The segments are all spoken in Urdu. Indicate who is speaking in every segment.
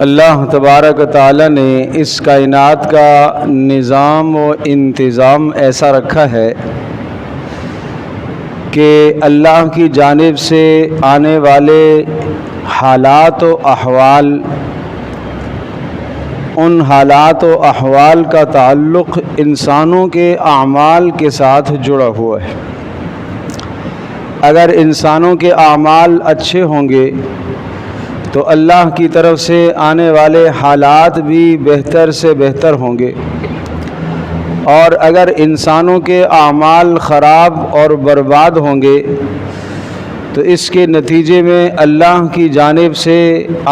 Speaker 1: اللہ تبارک و تعالی نے اس کائنات کا نظام و انتظام ایسا رکھا ہے کہ اللہ کی جانب سے آنے والے حالات و احوال، ان حالات و احوال کا تعلق انسانوں کے اعمال کے ساتھ جڑا ہوا ہے۔ اگر انسانوں کے اعمال اچھے ہوں گے تو اللہ کی طرف سے آنے والے حالات بھی بہتر سے بہتر ہوں گے، اور اگر انسانوں کے اعمال خراب اور برباد ہوں گے تو اس کے نتیجے میں اللہ کی جانب سے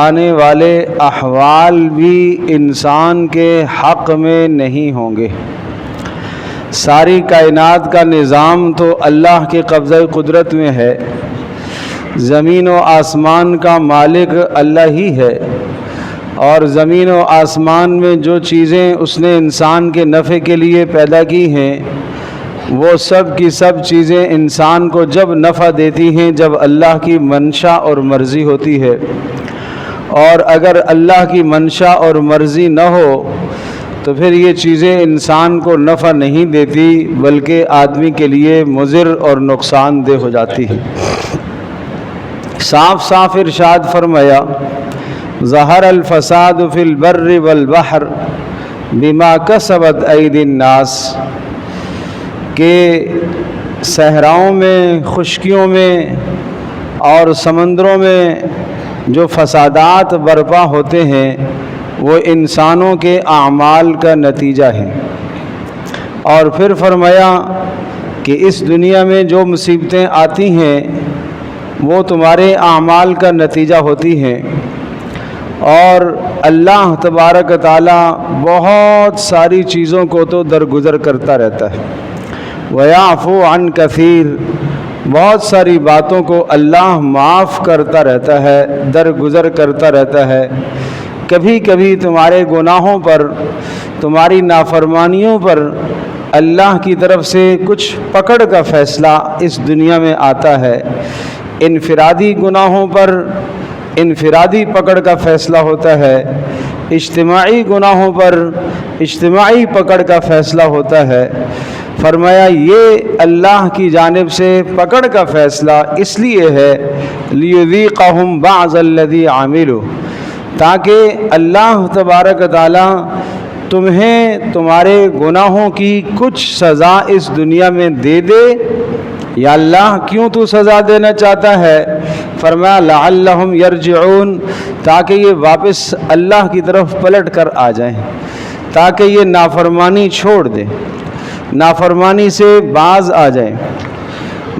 Speaker 1: آنے والے احوال بھی انسان کے حق میں نہیں ہوں گے۔ ساری کائنات کا نظام تو اللہ کے قبضہ قدرت میں ہے، زمین و آسمان کا مالک اللہ ہی ہے، اور زمین و آسمان میں جو چیزیں اس نے انسان کے نفع کے لیے پیدا کی ہیں وہ سب کی سب چیزیں انسان کو جب نفع دیتی ہیں جب اللہ کی منشا اور مرضی ہوتی ہے، اور اگر اللہ کی منشا اور مرضی نہ ہو تو پھر یہ چیزیں انسان کو نفع نہیں دیتی بلکہ آدمی کے لیے مضر اور نقصان دہ ہو جاتی ہیں۔ صاف صاف ارشاد فرمایا، ظہر الفساد فی البر والبحر بما کسبت ایدی الناس، کہ صحراؤں میں، خشکیوں میں اور سمندروں میں جو فسادات برپا ہوتے ہیں وہ انسانوں کے اعمال کا نتیجہ ہے۔ اور پھر فرمایا کہ اس دنیا میں جو مصیبتیں آتی ہیں وہ تمہارے اعمال کا نتیجہ ہوتی ہیں، اور اللہ تبارک و تعالی بہت ساری چیزوں کو تو درگزر کرتا رہتا ہے۔ وَيَعْفُو عَنْ كَثِيرٍ، بہت ساری باتوں کو اللہ معاف کرتا رہتا ہے، درگزر کرتا رہتا ہے۔ کبھی کبھی تمہارے گناہوں پر، تمہاری نافرمانیوں پر اللہ کی طرف سے کچھ پکڑ کا فیصلہ اس دنیا میں آتا ہے۔ انفرادی گناہوں پر انفرادی پکڑ کا فیصلہ ہوتا ہے، اجتماعی گناہوں پر اجتماعی پکڑ کا فیصلہ ہوتا ہے۔ فرمایا یہ اللہ کی جانب سے پکڑ کا فیصلہ اس لیے ہے لِيُذِيقَهُمْ بَعْضَ الَّذِي عَمِلُوا، تاکہ اللہ تبارک و تعالی تمہیں تمہارے گناہوں کی کچھ سزا اس دنیا میں دے دے۔ یا اللہ کیوں تو سزا دینا چاہتا ہے؟ فرمایا لَعَلَّهُمْ يَرْجِعُونَ، تاکہ یہ واپس اللہ کی طرف پلٹ کر آ جائیں، تاکہ یہ نافرمانی چھوڑ دیں، نافرمانی سے باز آ جائیں۔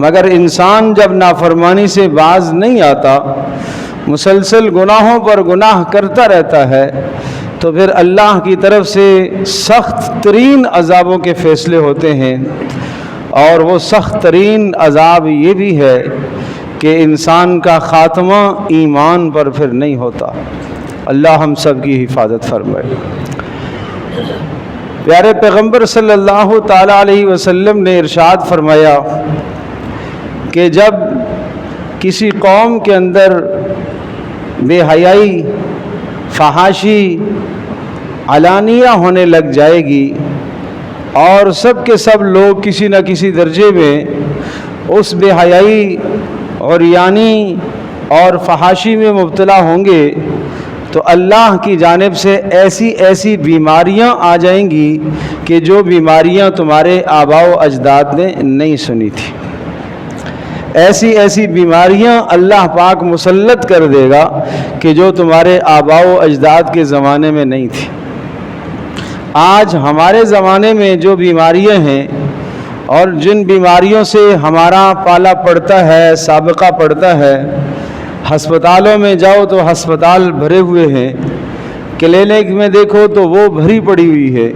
Speaker 1: مگر انسان جب نافرمانی سے باز نہیں آتا، مسلسل گناہوں پر گناہ کرتا رہتا ہے، تو پھر اللہ کی طرف سے سخت ترین عذابوں کے فیصلے ہوتے ہیں، اور وہ سخت ترین عذاب یہ بھی ہے کہ انسان کا خاتمہ ایمان پر پھر نہیں ہوتا۔ اللہ ہم سب کی حفاظت فرمائے۔ پیارے پیغمبر صلی اللہ تعالیٰ علیہ وسلم نے ارشاد فرمایا کہ جب کسی قوم کے اندر بے حیائی، فحاشی علانیہ ہونے لگ جائے گی اور سب کے سب لوگ کسی نہ کسی درجے میں اس بے حیائی، عریانی اور فحاشی میں مبتلا ہوں گے، تو اللہ کی جانب سے ایسی ایسی بیماریاں آ جائیں گی کہ جو بیماریاں تمہارے آباء و اجداد نے نہیں سنی تھی، ایسی ایسی بیماریاں اللہ پاک مسلط کر دے گا کہ جو تمہارے آباء و اجداد کے زمانے میں نہیں تھی۔ آج ہمارے زمانے میں جو بیماریاں ہیں اور جن بیماریوں سے ہمارا پالا پڑتا ہے، سابقہ پڑتا ہے، ہسپتالوں میں جاؤ تو ہسپتال بھرے ہوئے ہیں، کلینک میں دیکھو تو وہ بھری پڑی ہوئی ہے،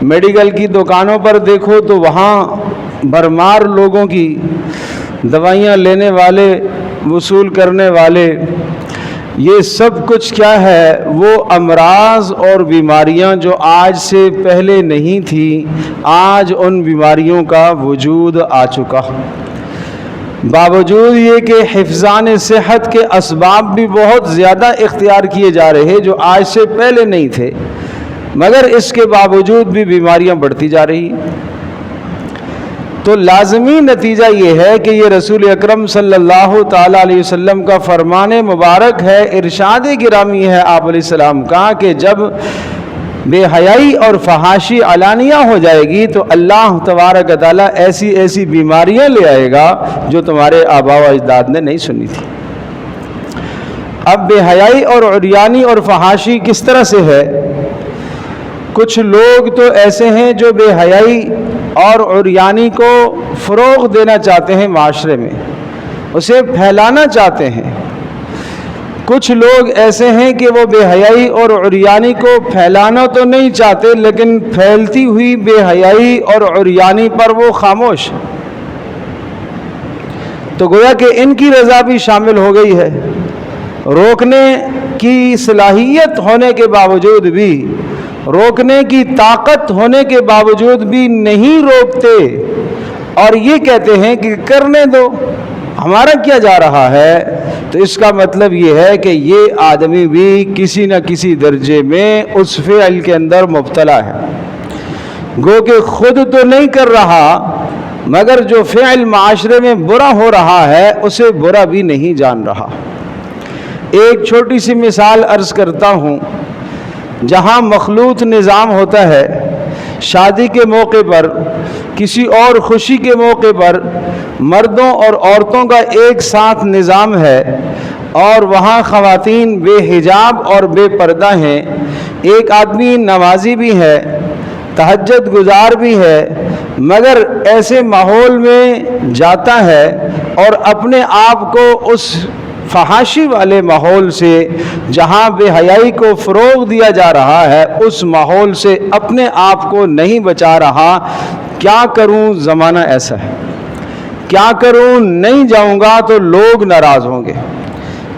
Speaker 1: میڈیکل کی دکانوں پر دیکھو تو وہاں بھرمار لوگوں کی، دوائیاں لینے والے، وصول کرنے والے، یہ سب کچھ کیا ہے؟ وہ امراض اور بیماریاں جو آج سے پہلے نہیں تھی، آج ان بیماریوں کا وجود آ چکا۔ باوجود یہ کہ حفظان صحت کے اسباب بھی بہت زیادہ اختیار کیے جا رہے جو آج سے پہلے نہیں تھے، مگر اس کے باوجود بھی بیماریاں بڑھتی جا رہی۔ تو لازمی نتیجہ یہ ہے کہ یہ رسول اکرم صلی اللہ تعالیٰ علیہ وسلم کا فرمان مبارک ہے، ارشاد گرامی ہے آپ علیہ السلام کا کہ جب بے حیائی اور فحاشی علانیہ ہو جائے گی تو اللہ تبارک و تعالیٰ ایسی ایسی بیماریاں لے آئے گا جو تمہارے آباء و اجداد نے نہیں سنی تھی۔ اب بے حیائی اور عریانی اور فحاشی کس طرح سے ہے؟ کچھ لوگ تو ایسے ہیں جو بے حیائی اور عریانی کو فروغ دینا چاہتے ہیں، معاشرے میں اسے پھیلانا چاہتے ہیں۔ کچھ لوگ ایسے ہیں کہ وہ بے حیائی اور عریانی کو پھیلانا تو نہیں چاہتے، لیکن پھیلتی ہوئی بے حیائی اور عریانی پر وہ خاموش، تو گویا کہ ان کی رضا بھی شامل ہو گئی ہے۔ روکنے کی صلاحیت ہونے کے باوجود بھی، روکنے کی طاقت ہونے کے باوجود بھی نہیں روکتے، اور یہ کہتے ہیں کہ کرنے دو، ہمارا کیا جا رہا ہے۔ تو اس کا مطلب یہ ہے کہ یہ آدمی بھی کسی نہ کسی درجے میں اس فعل کے اندر مبتلا ہے، گو کہ خود تو نہیں کر رہا، مگر جو فعل معاشرے میں برا ہو رہا ہے اسے برا بھی نہیں جان رہا۔ ایک چھوٹی سی مثال عرض کرتا ہوں۔ جہاں مخلوط نظام ہوتا ہے، شادی کے موقع پر، کسی اور خوشی کے موقع پر مردوں اور عورتوں کا ایک ساتھ نظام ہے، اور وہاں خواتین بے حجاب اور بے پردہ ہیں، ایک آدمی نمازی بھی ہے، تہجد گزار بھی ہے، مگر ایسے ماحول میں جاتا ہے اور اپنے آپ کو اس فحاشی والے ماحول سے، جہاں بے حیائی کو فروغ دیا جا رہا ہے، اس ماحول سے اپنے آپ کو نہیں بچا رہا۔ کیا کروں، زمانہ ایسا ہے، کیا کروں، نہیں جاؤں گا تو لوگ ناراض ہوں گے،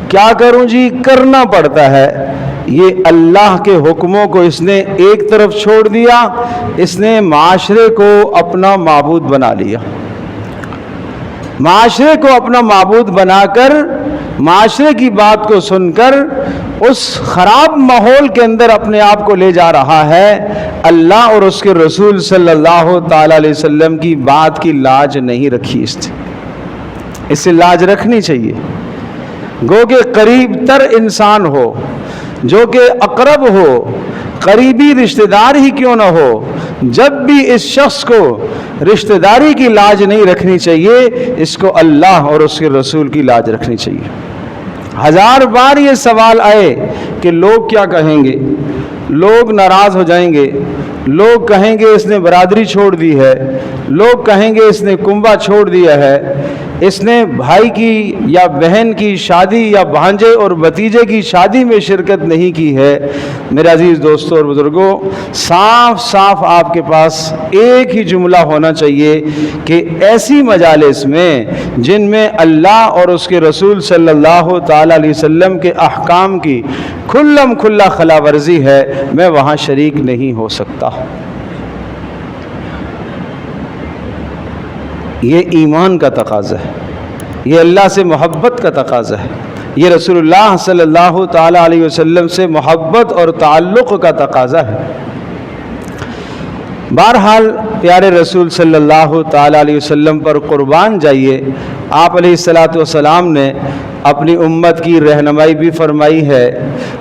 Speaker 1: کیا کروں جی، کرنا پڑتا ہے۔ یہ اللہ کے حکموں کو اس نے ایک طرف چھوڑ دیا، اس نے معاشرے کو اپنا معبود بنا لیا۔ معاشرے کو اپنا معبود بنا کر، معاشرے کی بات کو سن کر اس خراب ماحول کے اندر اپنے آپ کو لے جا رہا ہے۔ اللہ اور اس کے رسول صلی اللہ تعالی علیہ وسلم کی بات کی لاج نہیں رکھی، اس سے لاج رکھنی چاہیے۔ گو کہ قریب تر انسان ہو، جو کہ اقرب ہو، قریبی رشتہ دار ہی کیوں نہ ہو، جب بھی اس شخص کو رشتہ داری کی لاج نہیں رکھنی چاہیے، اس کو اللہ اور اس کے رسول کی لاج رکھنی چاہیے۔ ہزار بار یہ سوال آئے کہ لوگ کیا کہیں گے، لوگ ناراض ہو جائیں گے، لوگ کہیں گے اس نے برادری چھوڑ دی ہے، لوگ کہیں گے اس نے کنبہ چھوڑ دیا ہے، اس نے بھائی کی یا بہن کی شادی یا بھانجے اور بھتیجے کی شادی میں شرکت نہیں کی ہے۔ میرے عزیز دوستوں اور بزرگوں، صاف صاف آپ کے پاس ایک ہی جملہ ہونا چاہیے کہ ایسی مجالس میں جن میں اللہ اور اس کے رسول صلی اللہ تعالی علیہ وسلم کے احکام کی کھلم کھلا خلاف ورزی ہے، میں وہاں شریک نہیں ہو سکتا۔ یہ ایمان کا تقاضا ہے، یہ اللہ سے محبت کا تقاضا ہے، یہ رسول اللہ صلی اللہ تعالی علیہ وسلم سے محبت اور تعلق کا تقاضا ہے۔ بہرحال پیارے رسول صلی اللہ تعالی علیہ وسلم پر قربان جائیے۔ آپ علیہ الصلاۃ والسلام نے اپنی امت کی رہنمائی بھی فرمائی ہے،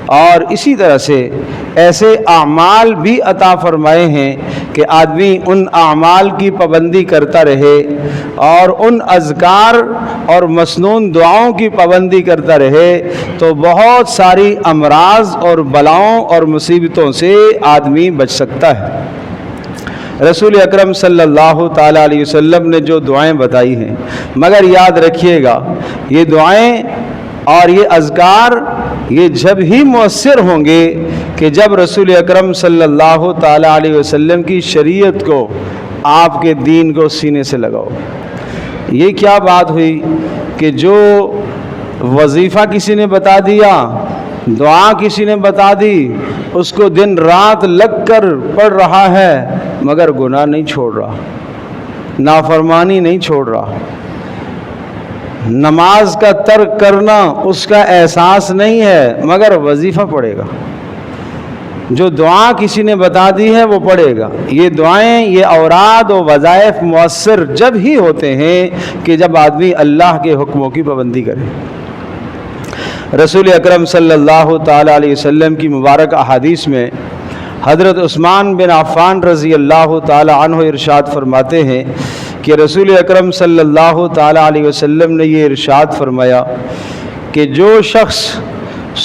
Speaker 1: اور اسی طرح سے ایسے اعمال بھی عطا فرمائے ہیں کہ آدمی ان اعمال کی پابندی کرتا رہے، اور ان اذکار اور مسنون دعاؤں کی پابندی کرتا رہے، تو بہت ساری امراض اور بلاؤں اور مصیبتوں سے آدمی بچ سکتا ہے۔ رسول اکرم صلی اللہ تعالی علیہ وسلم نے جو دعائیں بتائی ہیں، مگر یاد رکھیے گا یہ دعائیں اور یہ اذکار یہ جب ہی مؤثر ہوں گے کہ جب رسول اکرم صلی اللہ تعالی علیہ وسلم کی شریعت کو، آپ کے دین کو سینے سے لگاؤ۔ یہ کیا بات ہوئی کہ جو وظیفہ کسی نے بتا دیا، دعا کسی نے بتا دی، اس کو دن رات لگ کر پڑھ رہا ہے، مگر گناہ نہیں چھوڑ رہا، نافرمانی نہیں چھوڑ رہا۔ نماز کا ترک کرنا اس کا احساس نہیں ہے مگر وظیفہ پڑھے گا، جو دعا کسی نے بتا دی ہے وہ پڑھے گا۔ یہ دعائیں، یہ اوراد و وظائف مؤثر جب ہی ہوتے ہیں کہ جب آدمی اللہ کے حکموں کی پابندی کرے۔ رسول اکرم صلی اللہ تعالیٰ علیہ وسلم کی مبارک احادیث میں حضرت عثمان بن عفان رضی اللہ تعالیٰ عنہ ارشاد فرماتے ہیں کہ رسول اکرم صلی اللہ تعالیٰ علیہ وسلم نے یہ ارشاد فرمایا کہ جو شخص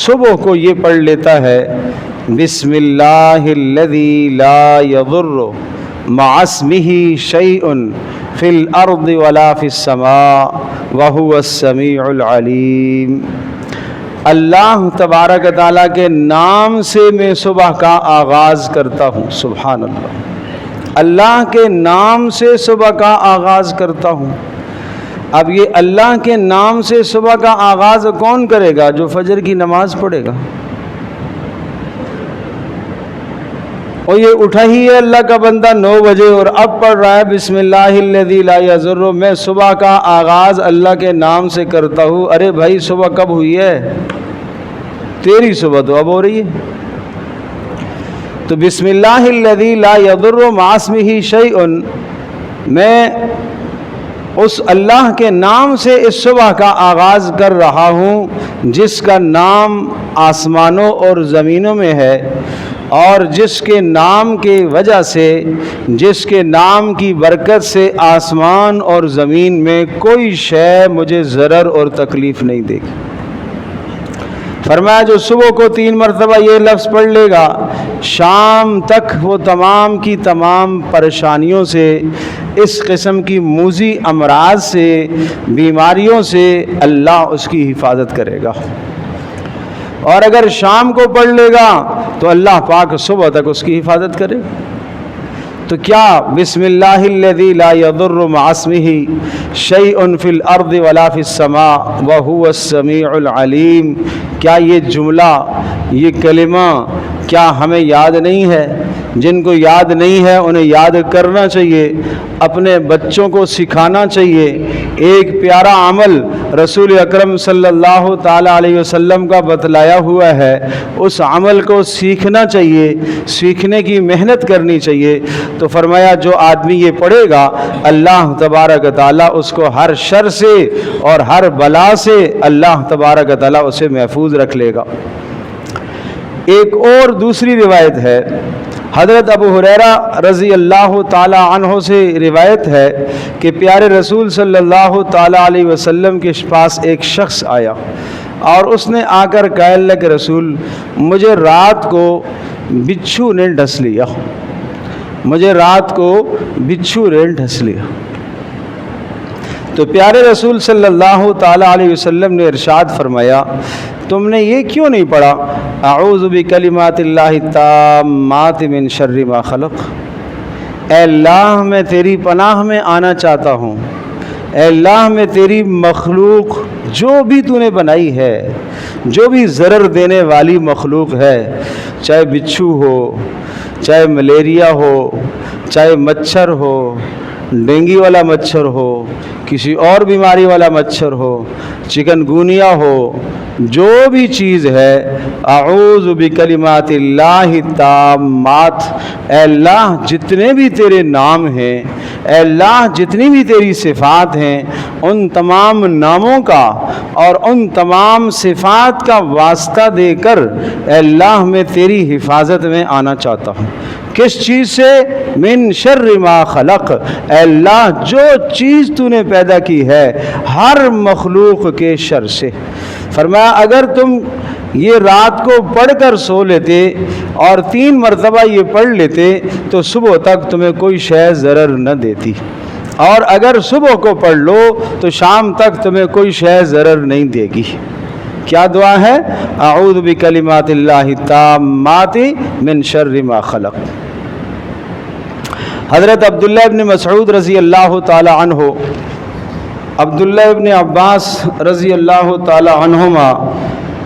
Speaker 1: صبح کو یہ پڑھ لیتا ہے بسم اللہ الذی لا یضر مع اسمہ شیء فی الارض ولا فی السماء وہو السمیع العلیم، اللہ تبارک تعالیٰ کے نام سے میں صبح کا آغاز کرتا ہوں۔ سبحان اللہ، اللہ کے نام سے صبح کا آغاز کرتا ہوں۔ اب یہ اللہ کے نام سے صبح کا آغاز کون کرے گا؟ جو فجر کی نماز پڑھے گا۔ اور یہ اٹھا ہی ہے اللہ کا بندہ 9 بجے اور اب پڑھ رہا ہے بسم اللہ الذی لا یضر، میں صبح کا آغاز اللہ کے نام سے کرتا ہوں۔ ارے بھائی صبح کب ہوئی ہے؟ تیری صبح تو اب ہو رہی ہے۔ تو بسم اللہ الذی لا یضر مع اسمہ شیء، میں اس اللہ کے نام سے اس صبح کا آغاز کر رہا ہوں جس کا نام آسمانوں اور زمینوں میں ہے، اور جس کے نام کی وجہ سے، جس کے نام کی برکت سے آسمان اور زمین میں کوئی شے مجھے ضرر اور تکلیف نہیں دے گی۔ فرمایا جو صبح کو 3 مرتبہ یہ لفظ پڑھ لے گا، شام تک وہ تمام کی تمام پریشانیوں سے، اس قسم کی موذی امراض سے، بیماریوں سے اللہ اس کی حفاظت کرے گا۔ اور اگر شام کو پڑھ لے گا تو اللہ پاک صبح تک اس کی حفاظت کرے گا۔ تو کیا بسم اللہ الذی لا یضر مع اسمہ شیء فی الارض ولا فی السماء وہو السمیع العلیم، کیا یہ جملہ، یہ کلمہ کیا ہمیں یاد نہیں ہے؟ جن کو یاد نہیں ہے انہیں یاد کرنا چاہیے، اپنے بچوں کو سکھانا چاہیے۔ ایک پیارا عمل رسول اکرم صلی اللہ تعالیٰ علیہ وسلم کا بتلایا ہوا ہے، اس عمل کو سیکھنا چاہیے، سیکھنے کی محنت کرنی چاہیے۔ تو فرمایا جو آدمی یہ پڑھے گا اللہ تبارک تعالیٰ اس کو ہر شر سے اور ہر بلا سے اللہ تبارک تعالیٰ اسے محفوظ رکھ لے گا۔ ایک اور دوسری روایت ہے، حضرت ابو ہریرہ رضی اللہ تعالی عنہ سے روایت ہے کہ پیارے رسول صلی اللہ تعالی علیہ وسلم کے پاس ایک شخص آیا اور اس نے آ کر کہا کہ رسول مجھے رات کو بچھو نے ڈس لیا، مجھے رات کو بچھو نے ڈس لیا۔ تو پیارے رسول صلی اللہ تعالی علیہ وسلم نے ارشاد فرمایا تم نے یہ کیوں نہیں پڑھا اعوذ بکلمات اللہ التامات من شر ما خلق، اے اللہ میں تیری پناہ میں آنا چاہتا ہوں، اے اللہ میں تیری مخلوق جو بھی تو نے بنائی ہے، جو بھی ضرر دینے والی مخلوق ہے، چاہے بچھو ہو، چاہے ملیریا ہو، چاہے مچھر ہو، ڈینگی والا مچھر ہو، کسی اور بیماری والا مچھر ہو، چکن گونیا ہو، جو بھی چیز ہے، اعوذ بکلمات اللہ التامات، اے اللہ جتنے بھی تیرے نام ہیں، اے اللہ جتنی بھی تیری صفات ہیں، ان تمام ناموں کا اور ان تمام صفات کا واسطہ دے کر اے اللہ میں تیری حفاظت میں آنا چاہتا ہوں۔ کس چیز سے؟ من شر ما خلق، اے اللہ جو چیز تو نے پیدا کی ہے ہر مخلوق کے شر سے۔ فرمایا اگر تم یہ رات کو پڑھ کر سو لیتے اور 3 مرتبہ یہ پڑھ لیتے تو صبح تک تمہیں کوئی شے ضرر نہ دیتی، اور اگر صبح کو پڑھ لو تو شام تک تمہیں کوئی شے ضرر نہیں دے گی۔ کیا دعا ہے؟ اعوذ بکلمات اللہ التامات من شر ما خلق۔ حضرت عبداللہ ابن مسعود رضی اللہ تعالی عنہ، عبداللہ ابن عباس رضی اللہ تعالی عنہما،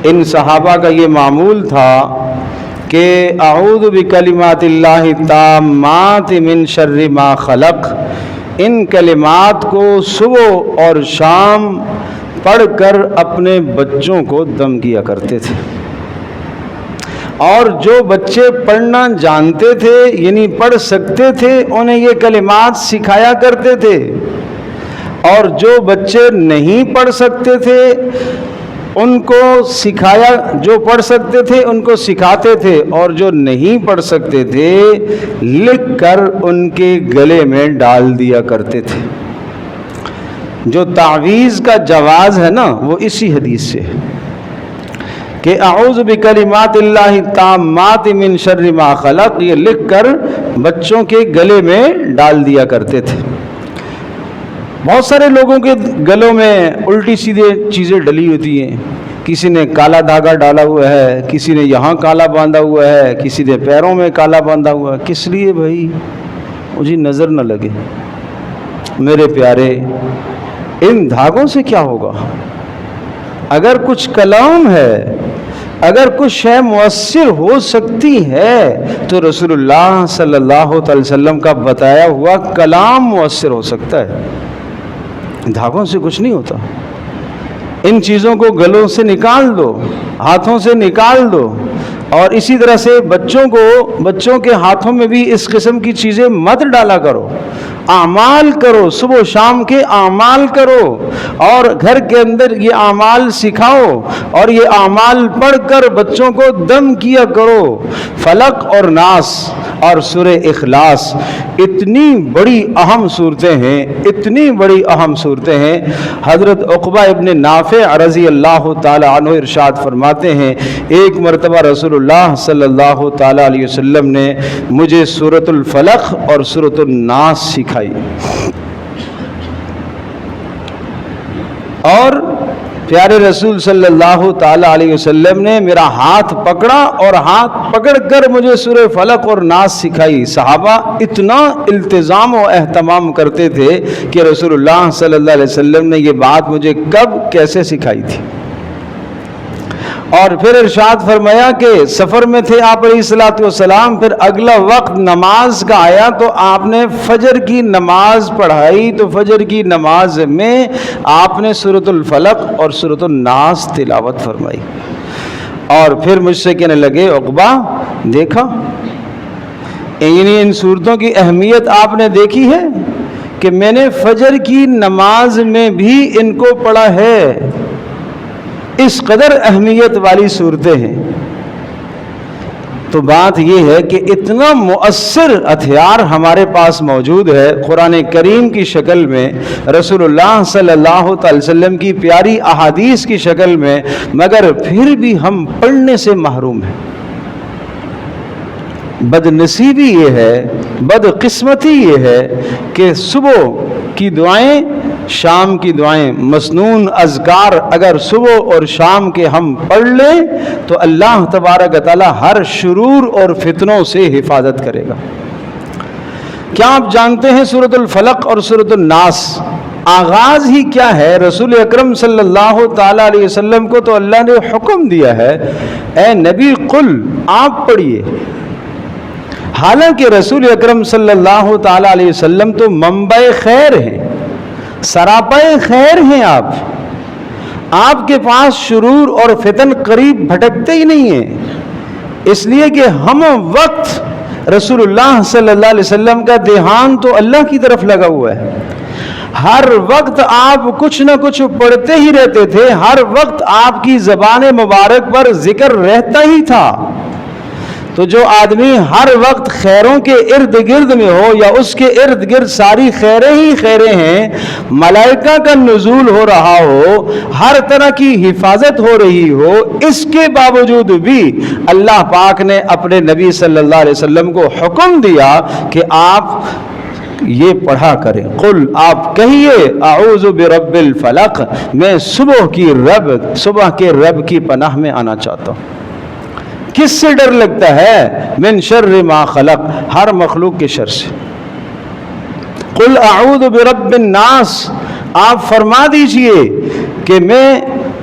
Speaker 1: ان صحابہ کا یہ معمول تھا کہ اعوذ بکلمات اللہ التامات من شر ما خلق، ان کلمات کو صبح اور شام پڑھ کر اپنے بچوں کو دم کیا کرتے تھے، اور جو بچے پڑھنا جانتے تھے یعنی پڑھ سکتے تھے انہیں یہ کلمات سکھایا کرتے تھے، اور جو بچے نہیں پڑھ سکتے تھے ان کو سکھایا، جو پڑھ سکتے تھے ان کو سکھاتے تھے، اور جو نہیں پڑھ سکتے تھے لکھ کر ان کے گلے میں ڈال دیا کرتے تھے۔ جو تعویذ کا جواز ہے نا وہ اسی حدیث سے ہے کہ اعوذ بکلمات اللہ التامات من شر ما خلق، یہ لکھ کر بچوں کے گلے میں ڈال دیا کرتے تھے۔ بہت سارے لوگوں کے گلوں میں الٹی سیدھے چیزیں ڈلی ہوتی ہیں، کسی نے کالا دھاگا ڈالا ہوا ہے، کسی نے یہاں کالا باندھا ہوا ہے، کسی نے پیروں میں کالا باندھا ہوا ہے۔ کس لیے بھائی؟ مجھے نظر نہ لگے۔ میرے پیارے، ان دھاگوں سے کیا ہوگا؟ اگر کچھ کلام ہے، اگر کچھ شے مؤثر ہو سکتی ہے تو رسول اللہ صلی اللہ علیہ وسلم کا بتایا ہوا کلام مؤثر ہو سکتا ہے، دھاگوں سے کچھ نہیں ہوتا۔ ان چیزوں کو گلوں سے نکال دو، ہاتھوں سے نکال دو، اور اسی طرح سے بچوں کے ہاتھوں میں بھی اس قسم کی چیزیں مت ڈالا کرو۔ اعمال کرو، صبح و شام کے اعمال کرو، اور گھر کے اندر یہ اعمال سکھاؤ، اور یہ اعمال پڑھ کر بچوں کو دم کیا کرو۔ فلق اور ناس اور سورہ اخلاص اتنی بڑی اہم صورتیں ہیں، اتنی بڑی اہم صورتیں ہیں۔ حضرت عقبہ ابن نافع رضی اللہ تعالی عنہ ارشاد فرماتے ہیں، ایک مرتبہ رسول اللہ صلی اللہ تعالی علیہ وسلم نے مجھے سورۃ الفلق اور سورۃ الناس سکھائی، اور پیارے رسول صلی اللہ تعالی علیہ وسلم نے میرا ہاتھ پکڑا اور ہاتھ پکڑ کر مجھے سورہ فلق اور ناس سکھائی۔ صحابہ اتنا التزام و اہتمام کرتے تھے کہ رسول اللہ صلی اللہ علیہ وسلم نے یہ بات مجھے کب کیسے سکھائی تھی۔ اور پھر ارشاد فرمایا کہ سفر میں تھے آپ علیہ الصلوۃ والسلام، پھر اگلا وقت نماز کا آیا تو آپ نے فجر کی نماز پڑھائی، تو فجر کی نماز میں آپ نے سورۃ الفلق اور سورۃ الناس تلاوت فرمائی، اور پھر مجھ سے کہنے لگے، عقبہ دیکھا، ان صورتوں کی اہمیت آپ نے دیکھی ہے کہ میں نے فجر کی نماز میں بھی ان کو پڑھا ہے۔ اس قدر اہمیت والی صورتیں ہیں۔ تو بات یہ ہے کہ اتنا مؤثر ہتھیار ہمارے پاس موجود ہے قرآن کریم کی شکل میں، رسول اللہ صلی اللہ تعالی وسلم کی پیاری احادیث کی شکل میں، مگر پھر بھی ہم پڑھنے سے محروم ہیں۔ بد نصیبی یہ ہے، بد قسمتی یہ ہے کہ صبح کی دعائیں، شام کی دعائیں، مسنون اذکار اگر صبح اور شام کے ہم پڑھ لیں تو اللہ تبارک و تعالی ہر شرور اور فتنوں سے حفاظت کرے گا۔ کیا آپ جانتے ہیں سورۃ الفلق اور سورۃ الناس آغاز ہی کیا ہے؟ رسول اکرم صلی اللہ تعالی علیہ وسلم کو تو اللہ نے حکم دیا ہے، اے نبی قل، آپ پڑھیے۔ حالانکہ رسول اکرم صلی اللہ تعالی علیہ وسلم تو منبع خیر ہیں، سراپے خیر ہیں، آپ کے پاس شرور اور فتن قریب بھٹکتے ہی نہیں ہیں، اس لیے کہ ہم وقت رسول اللہ صلی اللہ علیہ وسلم کا دھیان تو اللہ کی طرف لگا ہوا ہے۔ ہر وقت آپ کچھ نہ کچھ پڑھتے ہی رہتے تھے، ہر وقت آپ کی زبان مبارک پر ذکر رہتا ہی تھا۔ تو جو آدمی ہر وقت خیروں کے ارد گرد میں ہو، یا اس کے ارد گرد ساری خیریں ہی خیریں ہیں، ملائکہ کا نزول ہو رہا ہو، ہر طرح کی حفاظت ہو رہی ہو، اس کے باوجود بھی اللہ پاک نے اپنے نبی صلی اللہ علیہ وسلم کو حکم دیا کہ آپ یہ پڑھا کریں۔ قل، آپ کہیے، اعوذ برب الفلق، میں صبح کے رب کی پناہ میں آنا چاہتا ہوں۔ کس سے ڈر لگتا ہے؟ من شر ما خلق، ہر مخلوق کے شر سے۔ قل اعوذ برب الناس، آپ فرما دیجئے کہ میں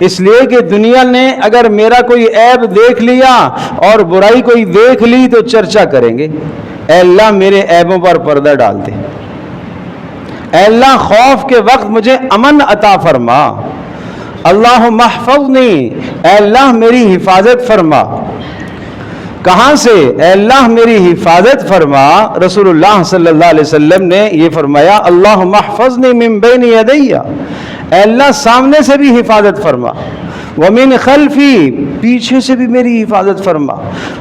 Speaker 1: اس لیے کہ دنیا نے اگر میرا کوئی عیب دیکھ لیا اور برائی کوئی دیکھ لی تو چرچا کریں گے، اے اللہ میرے عیبوں پر پردہ ڈال دے، اے اللہ خوف کے وقت مجھے امن عطا فرما، اللہم احفظنی، اے اللہ میری حفاظت فرما۔ کہاں سے؟ اے اللہ میری حفاظت فرما۔ رسول اللہ صلی اللہ علیہ وسلم نے یہ فرمایا، اللہم احفظنی من بین یدی، اے اللہ سامنے سے بھی حفاظت فرما، ومن خلفی، پیچھے سے بھی میری حفاظت فرما،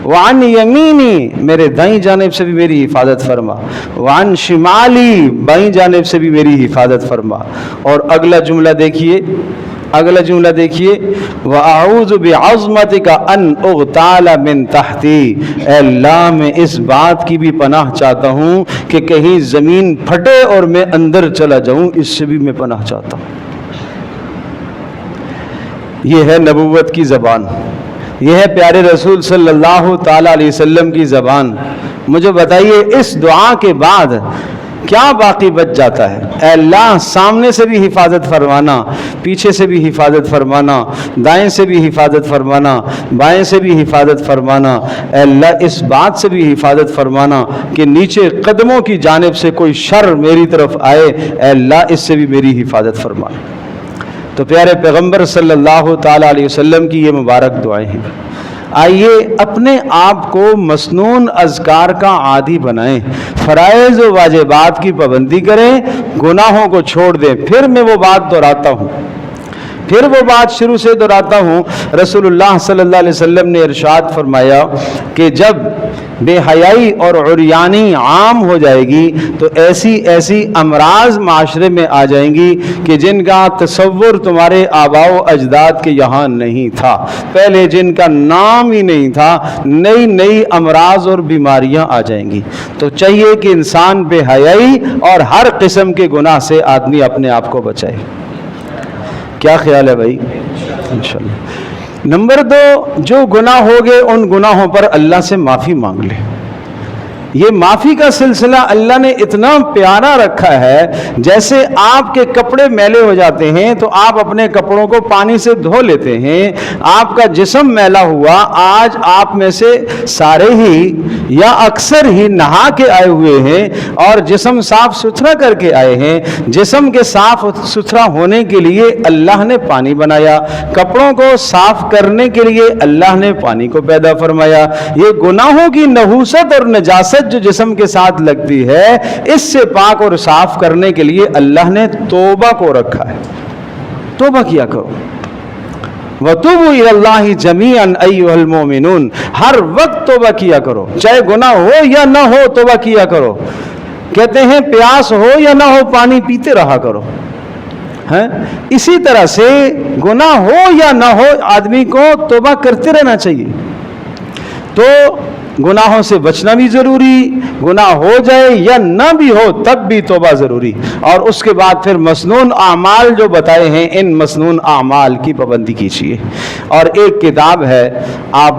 Speaker 1: وعن یمینی، میرے دائیں جانب سے بھی میری حفاظت فرما، وعن شمالی، بائیں جانب سے بھی میری حفاظت فرما۔ اور اگلا جملہ دیکھیے، اگلا جملہ دیکھیے، وَأَعُوذُ بِعَظْمَتِكَ أَنْ أُغْتَالَ مِنْ تَحْتِي، اے اللہ میں اس بات کی بھی پناہ چاہتا ہوں کہ کہیں زمین پھٹے اور میں اندر چلا جاؤں، اس سے بھی میں پناہ چاہتا ہوں۔ یہ ہے نبوت کی زبان، یہ ہے پیارے رسول صلی اللہ تعالیٰ علیہ وسلم کی زبان۔ مجھے بتائیے اس دعا کے بعد کیا باقی بچ جاتا ہے؟ اے اللہ سامنے سے بھی حفاظت فرمانا، پیچھے سے بھی حفاظت فرمانا، دائیں سے بھی حفاظت فرمانا، بائیں سے بھی حفاظت فرمانا، اے اللہ اس بات سے بھی حفاظت فرمانا کہ نیچے قدموں کی جانب سے کوئی شر میری طرف آئے، اے اللہ اس سے بھی میری حفاظت فرمانا۔ تو پیارے پیغمبر صلی اللہ تعالیٰ علیہ وسلم کی یہ مبارک دعائیں ہیں۔ آئیے اپنے آپ کو مسنون اذکار کا عادی بنائیں، فرائض و واجبات کی پابندی کریں، گناہوں کو چھوڑ دیں۔ پھر میں وہ بات دہراتا ہوں، پھر وہ بات شروع سے دہراتا ہوں۔ رسول اللہ صلی اللہ علیہ وسلم نے ارشاد فرمایا کہ جب بے حیائی اور عریانی عام ہو جائے گی تو ایسی ایسی امراض معاشرے میں آ جائیں گی کہ جن کا تصور تمہارے آباء و اجداد کے یہاں نہیں تھا، پہلے جن کا نام ہی نہیں تھا، نئی نئی امراض اور بیماریاں آ جائیں گی۔ تو چاہیے کہ انسان بے حیائی اور ہر قسم کے گناہ سے آدمی اپنے آپ کو بچائے۔ کیا خیال ہے بھائی؟ انشاءاللہ۔ نمبر 2، جو گناہ ہو گئے ان گناہوں پر اللہ سے معافی مانگ لے۔ یہ معافی کا سلسلہ اللہ نے اتنا پیارا رکھا ہے، جیسے آپ کے کپڑے میلے ہو جاتے ہیں تو آپ اپنے کپڑوں کو پانی سے دھو لیتے ہیں، آپ کا جسم میلا ہوا، آج آپ میں سے سارے ہی یا اکثر ہی نہا کے آئے ہوئے ہیں اور جسم صاف ستھرا کر کے آئے ہیں۔ جسم کے صاف ستھرا ہونے کے لیے اللہ نے پانی بنایا، کپڑوں کو صاف کرنے کے لیے اللہ نے پانی کو پیدا فرمایا۔ یہ گناہوں کی نحوست اور نجاست جو جسم کے ساتھ لگتی ہے، اس سے پاک اور صاف کرنے کے لیے اللہ نے توبہ کو رکھا ہے۔ توبہ کیا کرو، وَتُوبُوا إِلَى اللَّهِ جَمِيعًا أَيُّهَا الْمُؤْمِنُونَ، ہر وقت توبہ کیا کرو، چاہے گناہ ہو یا نہ ہو توبہ کیا کرو۔ کہتے ہیں پیاس ہو یا نہ ہو پانی پیتے رہا کرو۔ اسی طرح سے گناہ ہو یا نہ ہو آدمی کو توبہ کرتے رہنا چاہیے۔ تو گناہوں سے بچنا بھی ضروری، گناہ ہو جائے یا نہ بھی ہو تب بھی توبہ ضروری۔ اور اس کے بعد پھر مسنون اعمال جو بتائے ہیں، ان مسنون اعمال کی پابندی کیجیے۔ اور ایک کتاب ہے، آپ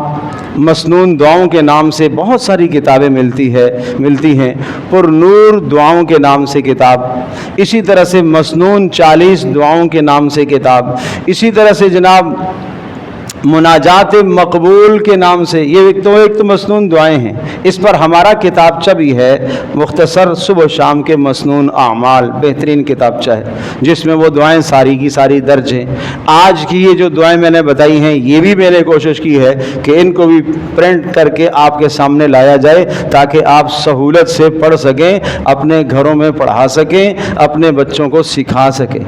Speaker 1: مسنون دعاؤں کے نام سے بہت ساری کتابیں ملتی ہیں، پر نور دعاؤں کے نام سے کتاب، اسی طرح سے مسنون 40 دعاؤں کے نام سے کتاب، اسی طرح سے جناب مناجات مقبول کے نام سے، یہ ایک تو مسنون دعائیں ہیں۔ اس پر ہمارا کتابچہ بھی ہے، مختصر صبح و شام کے مسنون اعمال، بہترین کتابچہ ہے جس میں وہ دعائیں ساری کی ساری درج ہیں۔ آج کی یہ جو دعائیں میں نے بتائی ہیں، یہ بھی میں نے کوشش کی ہے کہ ان کو بھی پرنٹ کر کے آپ کے سامنے لایا جائے تاکہ آپ سہولت سے پڑھ سکیں، اپنے گھروں میں پڑھا سکیں، اپنے بچوں کو سکھا سکیں۔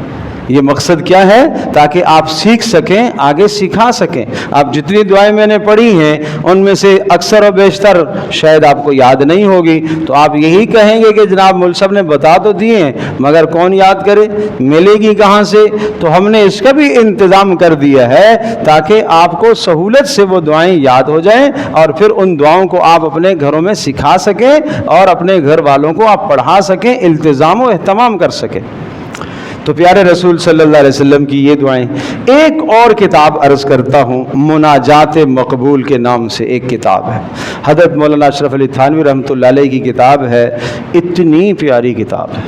Speaker 1: یہ مقصد کیا ہے؟ تاکہ آپ سیکھ سکیں، آگے سکھا سکیں۔ آپ جتنی دعائیں میں نے پڑھی ہیں ان میں سے اکثر و بیشتر شاید آپ کو یاد نہیں ہوگی، تو آپ یہی کہیں گے کہ جناب مول صاحب نے بتا تو دیے ہیں مگر کون یاد کرے، ملے گی کہاں سے؟ تو ہم نے اس کا بھی انتظام کر دیا ہے تاکہ آپ کو سہولت سے وہ دعائیں یاد ہو جائیں اور پھر ان دعاؤں کو آپ اپنے گھروں میں سکھا سکیں اور اپنے گھر والوں کو آپ پڑھا سکیں، التزام و اہتمام کر سکیں۔ تو پیارے رسول صلی اللہ علیہ وسلم کی یہ دعائیں۔ ایک اور کتاب عرض کرتا ہوں، مناجات مقبول کے نام سے ایک کتاب ہے، حضرت مولانا اشرف علی تھانوی رحمۃ اللہ علیہ کی کتاب ہے، اتنی پیاری کتاب ہے،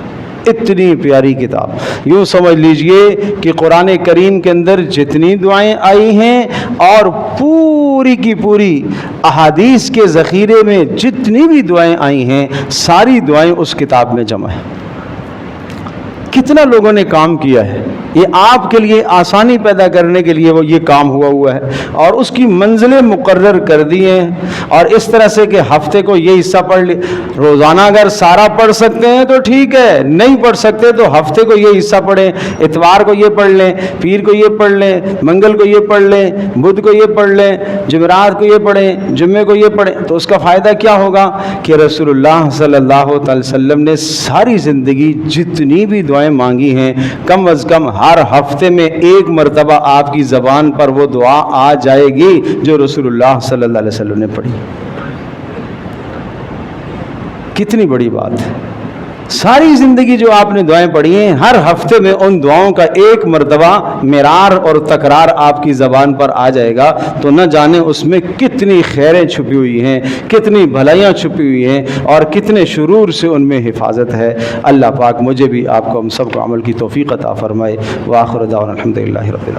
Speaker 1: اتنی پیاری کتاب، یوں سمجھ لیجئے کہ قرآن کریم کے اندر جتنی دعائیں آئی ہیں اور پوری کی پوری احادیث کے ذخیرے میں جتنی بھی دعائیں آئی ہیں ساری دعائیں اس کتاب میں جمع ہیں۔ کتنا لوگوں نے کام کیا ہے، یہ آپ کے لیے آسانی پیدا کرنے کے لیے وہ یہ کام ہوا ہے، اور اس کی منزلیں مقرر کر دی ہیں، اور اس طرح سے کہ ہفتے کو یہ حصہ پڑھ لیں، روزانہ اگر سارا پڑھ سکتے ہیں تو ٹھیک ہے، نہیں پڑھ سکتے تو ہفتے کو یہ حصہ پڑھیں، اتوار کو یہ پڑھ لیں، پیر کو یہ پڑھ لیں، منگل کو یہ پڑھ لیں، بدھ کو یہ پڑھ لیں، جمعرات کو یہ پڑھیں، جمعے کو یہ پڑھیں، تو اس کا فائدہ کیا ہوگا کہ رسول اللہ صلی اللہ علیہ وسلم نے ساری زندگی جتنی بھی دعائیں مانگی ہیں کم از کم ہر ہفتے میں ایک مرتبہ آپ کی زبان پر وہ دعا آ جائے گی جو رسول اللہ صلی اللہ علیہ وسلم نے پڑھی۔ کتنی بڑی بات ہے، ساری زندگی جو آپ نے دعائیں پڑھی ہیں ہر ہفتے میں ان دعاؤں کا ایک مرتبہ مرار اور تکرار آپ کی زبان پر آ جائے گا تو نہ جانے اس میں کتنی خیریں چھپی ہوئی ہیں، کتنی بھلائیاں چھپی ہوئی ہیں، اور کتنے شرور سے ان میں حفاظت ہے۔ اللہ پاک مجھے بھی آپ کو ہم سب کو عمل کی توفیق عطا فرمائے۔ وآخر دعوانا الحمدللہ رب العالمین۔